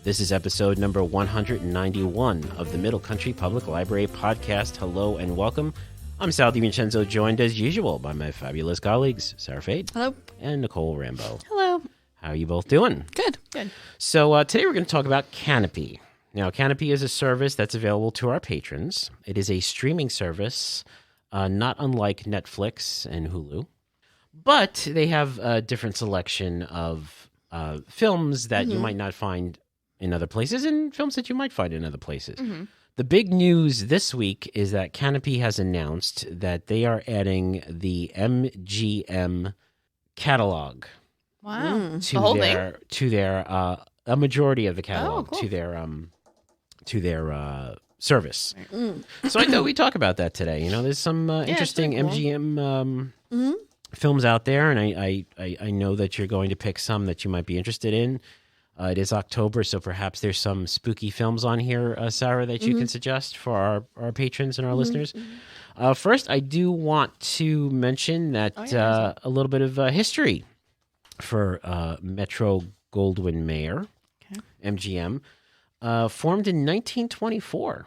This is episode number 191 of the Middle Country Public Library podcast. Hello and welcome. I'm Sal DiVincenzo, joined as usual by my fabulous colleagues, Sara Fade. Hello. And Nicole Rambo. Hello. How are you both doing? Good. So today we're going to talk about Kanopy. Now, Kanopy is a service that's available to our patrons. It is a streaming service, not unlike Netflix and Hulu, but they have a different selection of films that you might not find in other places and films that you might find in other places. The big news this week is that Kanopy has announced that they are adding the MGM catalog. Wow. To their a majority of the catalog cool. to their service. So I thought we'd talk about that today. You know, there's some interesting cool. MGM films out there, and I know that you're going to pick some that you might be interested in. It is October, so perhaps there's some spooky films on here, Sarah, that you can suggest for our patrons and our listeners. First, I do want to mention that a little bit of history for Metro-Goldwyn-Mayer, MGM, formed in 1924.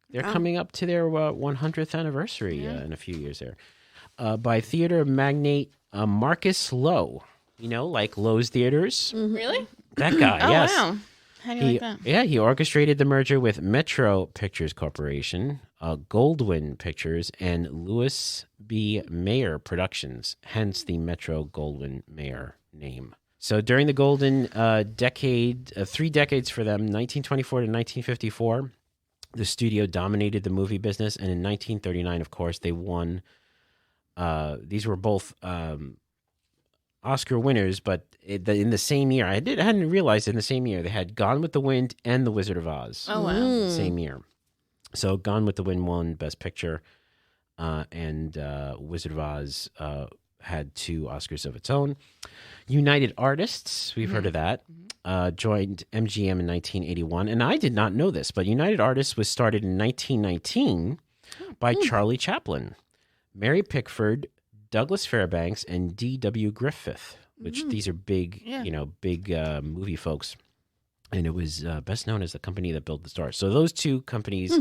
They're coming up to their 100th anniversary in a few years there, by theater magnate Marcus Lowe. You know, like Lowe's Theaters. Really? That guy, yes. Wow. How do you like that? Yeah, he orchestrated the merger with Metro Pictures Corporation, Goldwyn Pictures, and Louis B. Mayer Productions, hence the Metro-Goldwyn-Mayer name. So during the golden decade, 3 decades for them, 1924 to 1954, the studio dominated the movie business, and in 1939, of course, they won. These were both Oscar winners, but in the same year, I hadn't realized in the same year they had Gone with the Wind and The Wizard of Oz. Oh, wow. Same year. So Gone with the Wind won Best Picture, and Wizard of Oz had 2 Oscars of its own. United Artists, we've heard of that, joined MGM in 1981. And I did not know this, but United Artists was started in 1919 by Charlie Chaplin, Mary Pickford, Douglas Fairbanks, and D.W. Griffith, which these are big, big movie folks. And it was best known as the company that built the stars. So those 2 companies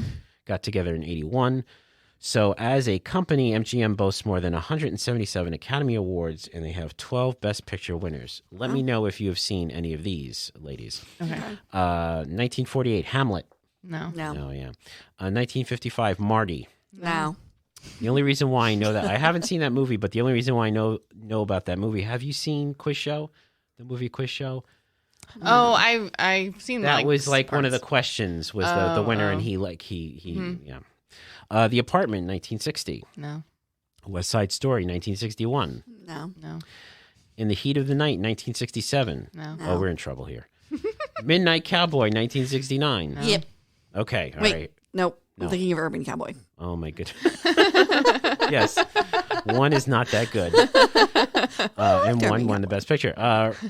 got together in 81. So as a company, MGM boasts more than 177 Academy Awards, and they have 12 Best Picture winners. Let me know if you have seen any of these, ladies. Okay. 1948, Hamlet. No. Oh, yeah. 1955, Marty. No. The only reason why I know that, I haven't seen that movie, but the only reason why I know about that movie, have you seen Quiz Show? The movie Quiz Show? Oh, I've seen that. That was like parts. one of the questions was the winner, and he yeah. The Apartment, 1960. No. West Side Story, 1961. No. In the Heat of the Night, 1967. No. Oh, we're in trouble here. Midnight Cowboy, 1969. No. Yep. Okay, all Wait. right. Nope. No. I'm thinking of Urban Cowboy. Oh, my goodness. Yes. One is not that good. And one won the Best Picture.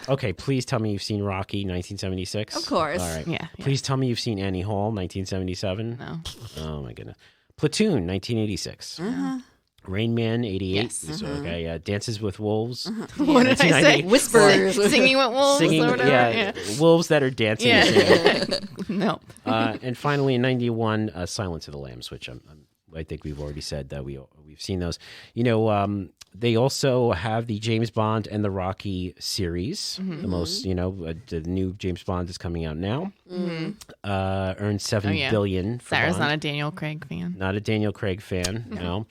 Okay, please tell me you've seen Rocky, 1976. Of course. All right. Yeah. Please tell me you've seen Annie Hall, 1977. No. Oh, my goodness. Platoon, 1986. Rain Man, 88. Yes. Okay, Dances with Wolves. What did I say? Whispers. Singing with wolves Singing, or whatever? yeah, wolves that are dancing. Yeah. No. And finally, in 91, Silence of the Lambs, which I think we've already said that we've seen those. You know, they also have the James Bond and the Rocky series. The most, the new James Bond is coming out now. Earned $7 billion. For Sarah's Bond. not a Daniel Craig fan. Not a Daniel Craig fan, no.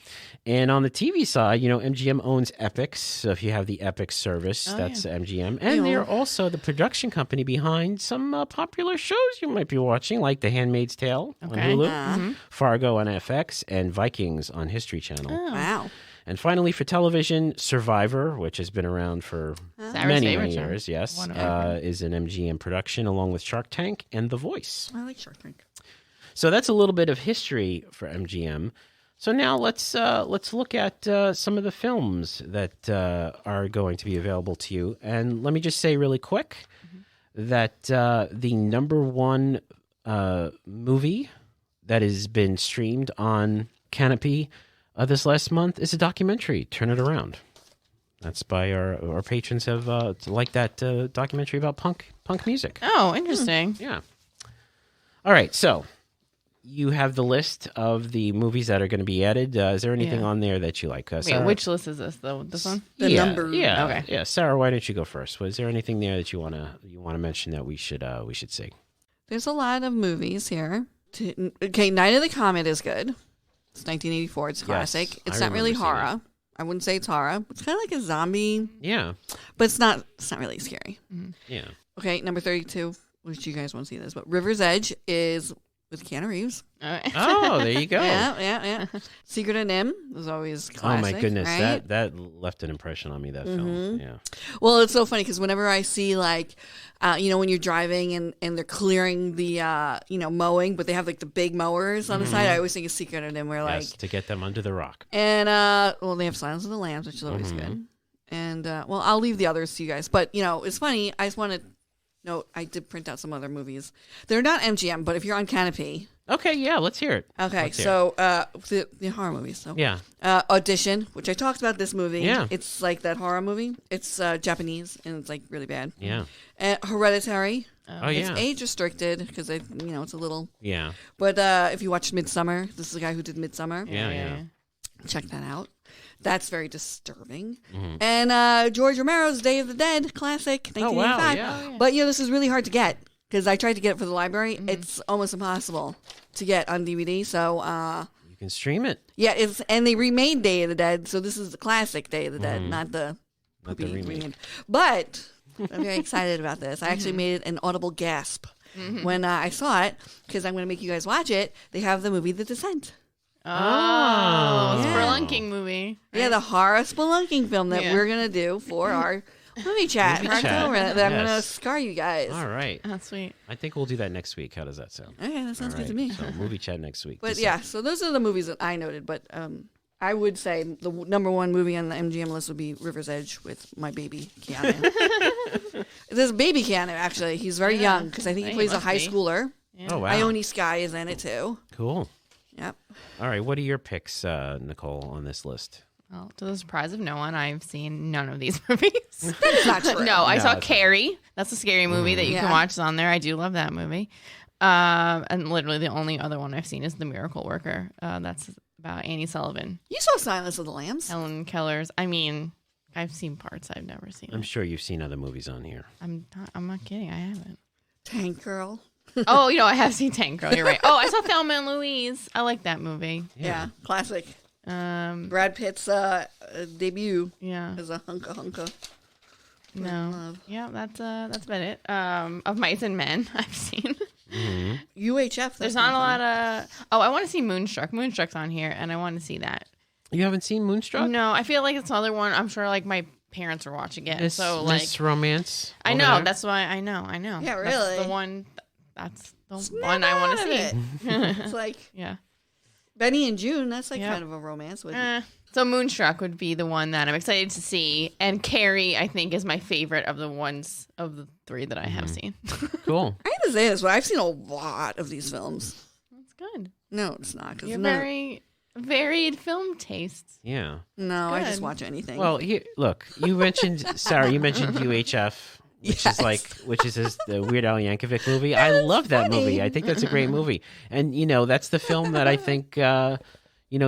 And on the TV side, MGM owns Epix. So if you have the Epix service, that's MGM. And they're also the production company behind some popular shows you might be watching, like The Handmaid's Tale on Hulu, Fargo on FX, and Vikings on History Channel. Oh. Wow. And finally, for television, Survivor, which has been around for many years, yes, is an MGM production along with Shark Tank and The Voice. I like Shark Tank. So that's a little bit of history for MGM. So now let's look at some of the films that are going to be available to you. And let me just say really quick that the number one movie that has been streamed on Kanopy this last month is a documentary, Turn It Around. That's by our patrons have liked that documentary about punk music. Oh, interesting. Yeah. All right, so you have the list of the movies that are going to be added. Is there anything on there that you like? Wait, Sarah? which list is this? This one? The number. Yeah. Okay. Yeah. Sarah, why don't you go first? Was there anything there that you wanna mention that we should see? There's a lot of movies here. Okay, Night of the Comet is good. It's 1984. It's classic. Yes, It's I not really remember seeing horror. I wouldn't say it's horror. It's kind of like a zombie, Yeah. but it's not really scary. Yeah. Okay, number 32, which you guys won't see this, but River's Edge is with Keanu Reeves. Oh, there you go. Yeah. Secret of Nim is always classic. Oh my goodness, right? that left an impression on me. That film. Yeah. Well, it's so funny because whenever I see like, when you're driving and they're clearing the, mowing, but they have like the big mowers on the side, I always think of Secret of Nim where Yes, to get them under the rock. and they have Silence of the Lambs, which is always good. And I'll leave the others to you guys. But it's funny. I just want to note I did print out some other movies. They're not MGM, but if you're on Kanopy. Okay, yeah, let's hear it. Okay, Let's hear so the horror movies. So Yeah. Audition, which I talked about this movie. Yeah. It's like that horror movie. It's Japanese and it's like really bad. Yeah. Hereditary. Oh It's yeah. age restricted because it's a little. Yeah. But if you watched Midsummer, this is the guy who did Midsummer. Yeah. Check that out. That's very disturbing. Mm-hmm. And George Romero's Day of the Dead, classic, Oh wow. 1985. Yeah. But this is really hard to get because I tried to get it for the library. It's almost impossible to get on DVD. So You can stream it. and they remade Day of the Dead, so this is the classic Day of the Dead, not the Not the poopy remake. remade. But I'm very excited about this. I actually made an audible gasp when I saw it because I'm going to make you guys watch it. They have the movie The Descent. Oh, Yeah. spelunking movie. Yeah, the horror spelunking film that Yeah. we're going to do for our movie chat Movie for chat. October that I'm going to Yes. scar you guys. All right. Oh, sweet. I think we'll do that next week. How does that sound? Okay, that sounds All good to right, me. So movie chat next week. But yeah, so those are the movies that I noted. But I would say the number one movie on the MGM list would be River's Edge with my baby Keanu. There's baby Keanu, actually. He's very young because I think he He plays a must high be. schooler. Yeah. Oh wow. Ione Sky is in it too. Cool. Yep. All right. What are your picks, Nicole, on this list? Well, to the surprise of no one, I've seen none of these movies. That's not true. No, I No, saw it's- Carrie. That's a scary movie that you Yeah. can watch. It's on there. I do love that movie. And literally the only other one I've seen is The Miracle Worker. That's about Annie Sullivan. You saw Silence of the Lambs. Helen Keller's. I mean, I've seen parts. I've never seen I'm it. sure you've seen other movies on here. I'm not kidding. I haven't. Tank Girl. Oh, I have seen Tank Girl. You're right. Oh, I saw Thelma and Louise. I like that movie. Yeah. Classic. Um, Brad Pitt's debut yeah. as a hunka. No. Love. Yeah, that's about it. Of Mice and Men, I've seen. UHF. There's not a lot of. Oh, I want to see Moonstruck. Moonstruck's on here, and I want to see that. You haven't seen Moonstruck? No, I feel like it's another one. I'm sure like my parents are watching it, so like Miss Romance. I over know. there? That's why I know. Yeah, That's really? the one. That's the one I want to see. It's like Yeah. Benny and June. That's like Yep. kind of a romance with. So Moonstruck would be the one that I'm excited to see, and Carrie I think is my favorite of the ones of the three that I have seen. Cool. I have to say this, but I've seen a lot of these films. That's good. No, it's not. Cause You have no, very varied film tastes. Yeah. no, I just good. watch anything. Well, here, look. You mentioned Sarah. You mentioned UHF, which Yes. is the Weird Al Yankovic movie. I love that movie. I think that's a great movie, and that's the film that I think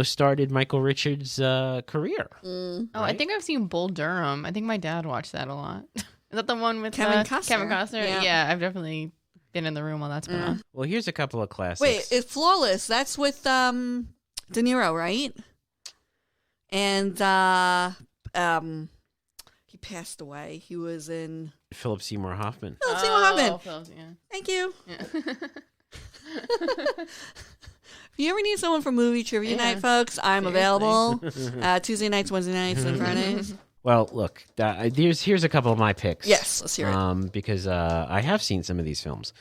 started Michael Richards' career. Oh, I Right? think I've seen Bull Durham. I think my dad watched that a lot. Is that the one with Kevin Kevin Costner? Costner? Yeah. I've definitely been in the room while that's been on. Well, here's a couple of classics. Wait, it's Flawless. That's with De Niro, right? And he passed away. He was in. Philip Seymour Hoffman. Oh, Seymour Hoffman. Phillips, yeah. Thank you. Yeah. If you ever need someone for movie trivia Yeah. night, folks, I'm Seriously. available. Tuesday nights, Wednesday nights, and Fridays. Well, look. Here's a couple of my picks. Yes, let's hear it. Because I have seen some of these films.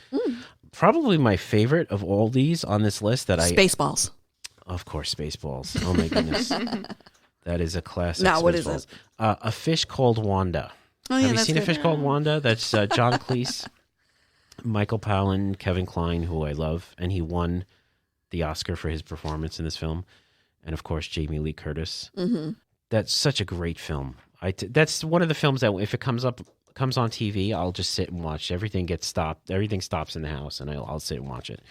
Probably my favorite of all these on this list that Spaceballs. Of course, Spaceballs. Oh my goodness, that is a classic. Now, what is Spaceballs. it? A Fish Called Wanda. Oh, yeah, Have you that's seen A good. Fish Called Wanda? That's John Cleese, Michael Palin, Kevin Kline, who I love, and he won the Oscar for his performance in this film, and of course Jamie Lee Curtis. Mm-hmm. That's such a great film. That's one of the films that if it comes on TV, I'll just sit and watch. Everything gets stopped. Everything stops in the house, and I'll sit and watch it.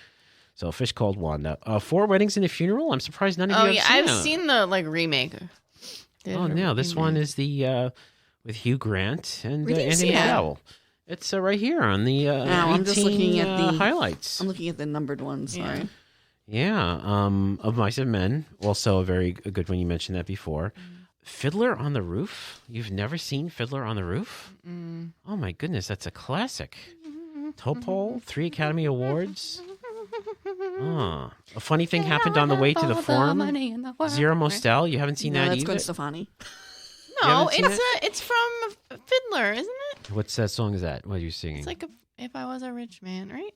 So, Fish Called Wanda. Four Weddings and a Funeral. I'm surprised none of Oh you yeah, have I've seen that. seen the like remake. Oh no, this one is the with Hugh Grant and Andy that? McDowell. It's right here on the I'm just 18 looking at the highlights. I'm looking at the numbered ones. Sorry. Yeah, Of Mice and Men, also a good one. You mentioned that before. Fiddler on the Roof. You've never seen Fiddler on the Roof? Oh my goodness, that's a classic. Topol, 3 Academy Awards. A funny thing happened on the way to the forum. Zero Mostel. You haven't seen No, that that's either? Gwen Stefani. No, You haven't seen it's from Fiddler, isn't it? What's that song? Is that what are you singing? It's like If I Was a Rich Man, right?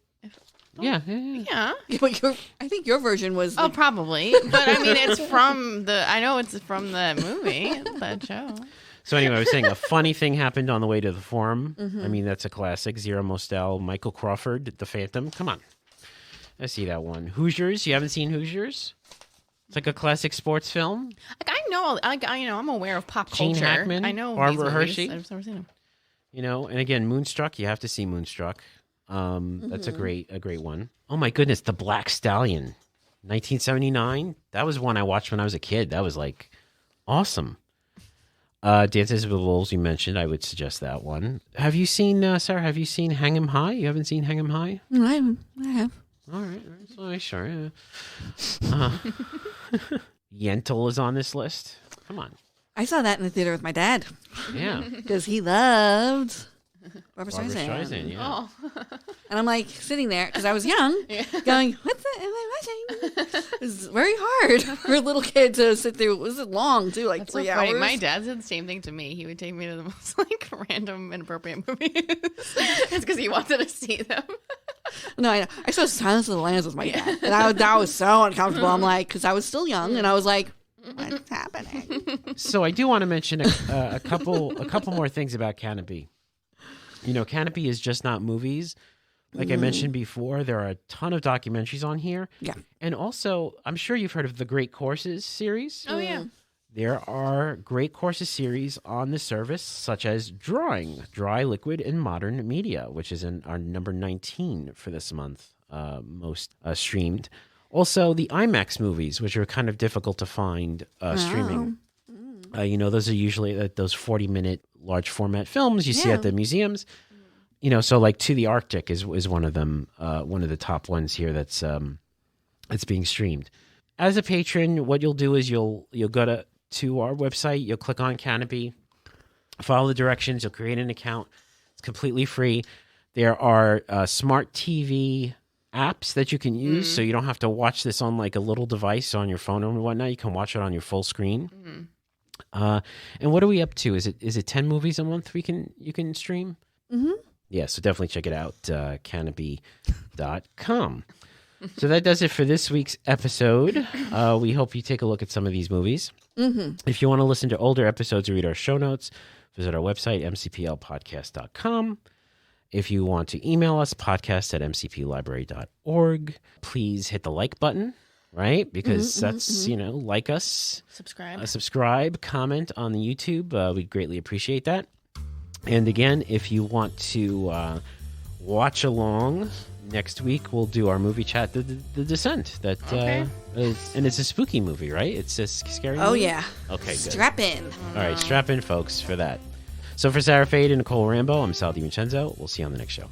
Yeah. Yeah. Yeah, but I think your version was. Oh, probably. But I mean, it's from I know it's from the movie, that show. So anyway, I was saying a funny thing happened on the way to the forum. I mean, that's a classic. Zero Mostel, Michael Crawford, The Phantom. Come on. I see that one. Hoosiers. You haven't seen Hoosiers? It's like a classic sports film. Like I know, I'm aware of pop Gene culture. Hackman, I know Barbara these movies. Hershey. I've never seen them. You know, and again, Moonstruck. You have to see Moonstruck. That's a great one. Oh my goodness, The Black Stallion, 1979. That was one I watched when I was a kid. That was like awesome. Dances with Wolves. You mentioned. I would suggest that one. Have you seen Sarah? Have you seen Hang 'Em High? You haven't seen Hang 'Em High? No, I have. All right. So sure. Yeah. Yentl is on this list. Come on. I saw that in the theater with my dad Yeah. because he loved Barbra Barbra Streisand. Streisand. Yeah. Oh, And I'm like sitting there because I was young, going, "What the am I watching?" It was very hard for a little kid to sit through. Was it long too, like that's so 3 funny. hours? My dad said the same thing to me. He would take me to the most like random, inappropriate movies. It's because he wanted to see them. No, I know. I saw Silence of the Lambs with my dad, and that was so uncomfortable. I'm like, because I was still young, and I was like, "What's happening?" So I do want to mention a couple more things about Kanopy. You know, Kanopy is just not movies. Like I mentioned before, there are a ton of documentaries on here. Yeah. And also, I'm sure you've heard of the Great Courses series. Oh yeah. There are Great Courses series on the service, such as Drawing, Dry, Liquid, and Modern Media, which is in our number 19 for this month, most streamed. Also, the IMAX movies, which are kind of difficult to find streaming. You know, those are usually those 40-minute large format films you see at the museums. You know, so like To the Arctic is one of them, one of the top ones here that's being streamed. As a patron, what you'll do is you'll go to our website, you'll click on Kanopy, follow the directions, you'll create an account. It's completely free. There are smart TV apps that you can use, so you don't have to watch this on like a little device on your phone or whatnot. You can watch it on your full screen. And what are we up to? Is it 10 movies a month you can stream? Mm-hmm. Yeah, so definitely check it out, Kanopy.com. So that does it for this week's episode. We hope you take a look at some of these movies. Mm-hmm. If you want to listen to older episodes or read our show notes, visit our website, mcplpodcast.com. If you want to email us, podcast@mcplibrary.org. Please hit the like button, right? Because that's, like us. Subscribe, comment on the YouTube. We'd greatly appreciate that. And again, if you want to watch along, next week we'll do our movie chat, The Descent. And it's a spooky movie, right? It's a scary movie? Oh, yeah. Okay, good. Strap in. All right, strap in, folks, for that. So for Sarah Fade and Nicole Rambo, I'm Sal DiVincenzo. We'll see you on the next show.